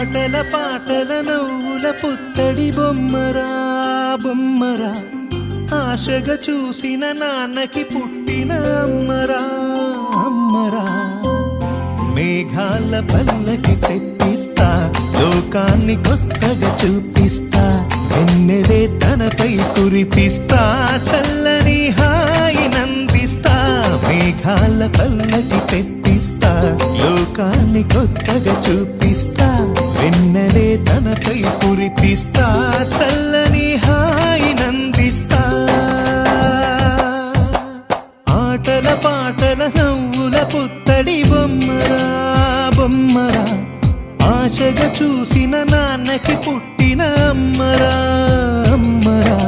ఆటల పాటల నవ్వుల పుత్తడి బొమ్మరా బొమ్మరా, ఆశగా చూసిన నాన్నకి పుట్టిన అమ్మరా అమ్మరా. మేఘాల పల్లకి తెప్పిస్తా, లోకాన్ని కొత్తగా చూపిస్తా, వెన్నెలే తనపై కురిపిస్తా, చల్లని హాయినందిస్తా. మేఘాల పల్లకి తెప్పిస్తా, లోకాన్ని కొత్తగా చూపిస్తా, వెన్నెలే తనపై కురిపిస్తా, చల్లని హాయినందిస్తా. ఆటల పాటల నవ్వుల పుత్తడి బొమ్మరా బొమ్మరా, ఆశగా చూసిన నాన్నకి పుట్టిన అమ్మరా అమ్మరా.